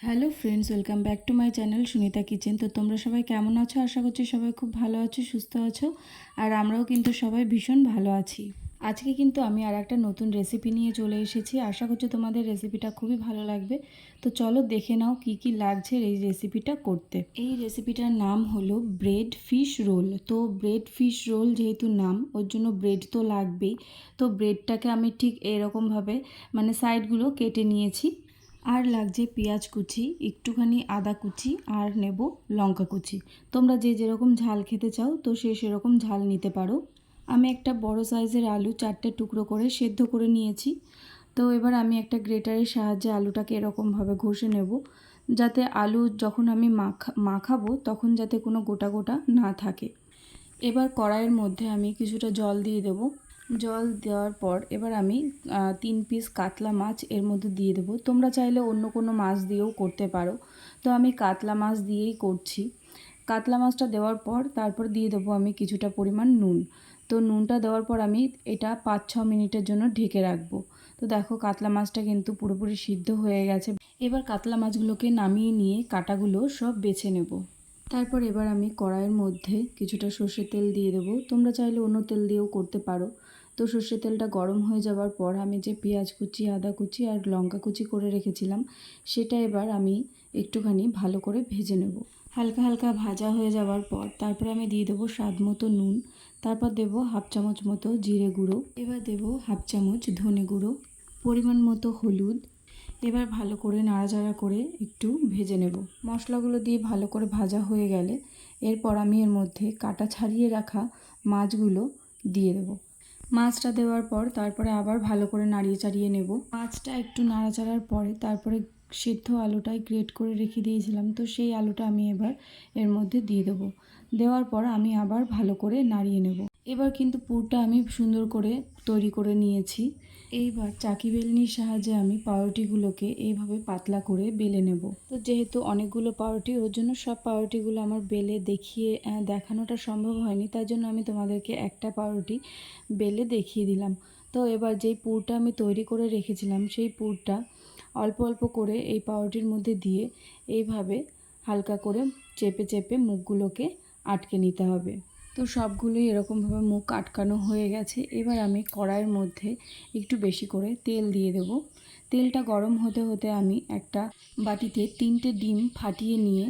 Hello friends, welcome back to my channel Sunita kitchen. তো তোমরা সবাই কেমন আছো? আশা করছি সবাই খুব ভালো আছো, সুস্থ আছো। আর আমরাও কিন্তু সবাই ভীষণ ভালো আছি। আজকে কিন্তু আমি আর একটা নতুন রেসিপি নিয়ে চলে এসেছি। আশা করছি তোমাদের রেসিপিটা খুবই ভালো লাগবে। তো চলো দেখে নাও কি কি লাগছে এই রেসিপিটা করতে। এই রেসিপিটার নাম হলো ব্রেড ফিশ রোল। তো ব্রেড ফিশ রোল যেহেতু নাম, ওর জন্য ব্রেড তো লাগবেই। তো ব্রেডটাকে আমি ঠিক এরকমভাবে সাইডগুলো কেটে নিয়েছি। আর লাগছে পেঁয়াজ কুচি, একটুখানি আদা কুচি, আর নেব লঙ্কা কুচি। তোমরা যে যেরকম ঝাল খেতে চাও তো সেরকম ঝাল নিতে পারো। আমি একটা বড় সাইজের আলু 4টে টুকরো করে সেদ্ধ করে নিয়েছি। তো এবার আমি একটা গ্রেটারের সাহায্যে আলুটাকে এরকমভাবে ঘষে নেব, যাতে আলু যখন আমি মাখাবো তখন যাতে কোনো গোটা গোটা না থাকে। এবার কড়াইয়ের মধ্যে আমি কিছুটা জল দিয়ে দেবো। জল দেওয়ার পর এবার আমি 3 পিস কাতলা মাছ এর মধ্যে দিয়ে দেবো। তোমরা চাইলে অন্য কোনো মাছ দিয়েও করতে পারো, তো আমি কাতলা মাছ দিয়েই করছি। কাতলা মাছটা দেওয়ার পর তারপর দিয়ে দেবো আমি কিছুটা পরিমাণ নুন। তো নুনটা দেওয়ার পর আমি এটা 5-6 মিনিটের জন্য ঢেকে রাখবো। তো দেখো কাতলা মাছটা কিন্তু পুরোপুরি সিদ্ধ হয়ে গেছে। এবার কাতলা মাছগুলোকে নামিয়ে নিয়ে কাঁটাগুলো সব বেছে নেব। তারপর এবার আমি কড়াইয়ের মধ্যে কিছুটা সর্ষের তেল দিয়ে দেবো। তোমরা চাইলে অন্য তেল দিয়েও করতে পারো। তো সর্ষের তেলটা গরম হয়ে যাওয়ার পর আমি যে পেঁয়াজ কুচি, আদা কুচি আর লঙ্কা কুচি করে রেখেছিলাম সেটা এবার আমি একটুখানি ভালো করে ভেজে নেব। হালকা হালকা ভাজা হয়ে যাওয়ার পর তারপর আমি দিয়ে দেবো স্বাদ মতো নুন। তারপর দেবো 1/2 চামচ মতো জিরে গুঁড়ো। এবার দেবো 1/2 চামচ ধনে গুঁড়ো, পরিমাণ মতো হলুদ। এবার ভালো করে নাড়াচাড়া করে একটু ভেজে নেব। মশলাগুলো দিয়ে ভালো করে ভাজা হয়ে গেলে এরপর আমি এর মধ্যে কাটা ছাড়িয়ে রাখা মাছগুলো দিয়ে দেব। মাছটা দেওয়ার পর তারপরে আবার ভালো করে নাড়িয়ে চাড়িয়ে নেব। মাছটা একটু নাড়াচাড়ার পরে তারপরে সিদ্ধ আলুটাই গ্রেট করে রেখে দিয়েছিলাম, তো সেই আলুটা আমি এবার এর মধ্যে দিয়ে দেবো। দেওয়ার পর আমি আবার ভালো করে নাড়িয়ে নেব। এবার কিন্তু পুরটা আমি সুন্দর করে তৈরি করে নিয়েছি। এইবার চাকি বেলনির সাহায্যে আমি পাউরুটিগুলোকে এইভাবে পাতলা করে বেলে নেব। তো যেহেতু অনেকগুলো পাউরুটি, ওর জন্য সব পাউরুটিগুলো আমার বেলে দেখানোটা সম্ভব হয়নি, তাই জন্য আমি তোমাদেরকে একটা পাউরুটি বেলে দেখিয়ে দিলাম। তো এবার যেই পুরটা আমি তৈরি করে রেখেছিলাম সেই পুরটা অল্প অল্প করে এই পাউরুটির মধ্যে দিয়ে এইভাবে হালকা করে চেপে চেপে মুখগুলোকে আটকে নিতে হবে। তো সবগুলোই এরকমভাবে মুখ আটকানো হয়ে গেছে। এবার আমি কড়াইয়ের মধ্যে একটু বেশি করে তেল দিয়ে দেব। তেলটা গরম হতে হতে আমি একটা বাটিতে 3টে ডিম ফাটিয়ে নিয়ে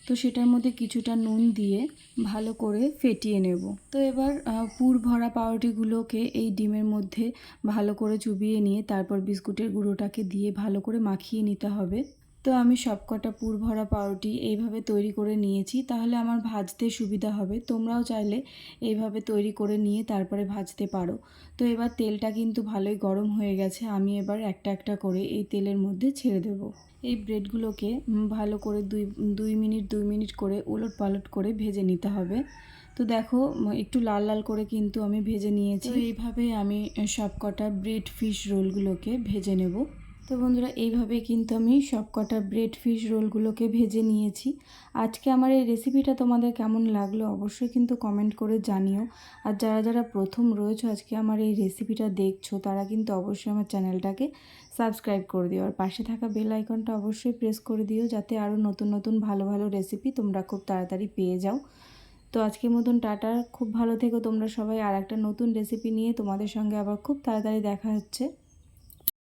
তো সেটার মধ্যে কিছুটা নুন দিয়ে ভালো করে ফেটিয়ে নেব। তো এবার পুর ভরা পাউরুটিগুলোকে এই ডিমের মধ্যে ভালো করে চুবিয়ে নিয়ে তারপর বিস্কুটের গুঁড়োটাকে দিয়ে ভালো করে মাখিয়ে নিতে হবে। তো আমি সবকটা পুর ভরা পাউরুটি এইভাবে তৈরি করে নিয়েছি, তাহলে আমার ভাজতে সুবিধা হবে। তোমরাও চাইলে এইভাবে তৈরি করে নিয়ে তারপরে ভাজতে পারো। তো এবার তেলটা কিন্তু ভালোই গরম হয়ে গেছে। আমি এবার একটা একটা করে এই তেলের মধ্যে ছেড়ে দেব। এই ব্রেডগুলোকে ভালো করে দুই মিনিট করে উলট পালট করে ভেজে নিতে হবে। তো দেখো একটু লাল লাল করে কিন্তু আমি ভেজে নিয়েছি। তো এইভাবে আমি সবকটা ব্রেড ফিশ রোলগুলোকে ভেজে নেব। তো বন্ধুরা, এইভাবে কিন্তু আমি সবকটা ব্রেড ফিশ রোলগুলোকে ভেজে নিয়েছি। আজকে আমার এই রেসিপিটা তোমাদের কেমন লাগলো অবশ্যই কিন্তু কমেন্ট করে জানিও। আর যারা যারা প্রথম রয়েছে আজকে আমার এই রেসিপিটা দেখছো তারা কিন্তু অবশ্যই আমার চ্যানেলটাকে সাবস্ক্রাইব করে দিও। আর পাশে থাকা বেল আইকনটা অবশ্যই প্রেস করে দিও, যাতে আরও নতুন নতুন ভালো ভালো রেসিপি তোমরা খুব তাড়াতাড়ি পেয়ে যাও। তো আজকের মতন টাটা, খুব ভালো থেকো তোমরা সবাই। আর একটা নতুন রেসিপি নিয়ে তোমাদের সঙ্গে আবার খুব তাড়াতাড়ি দেখা হচ্ছে।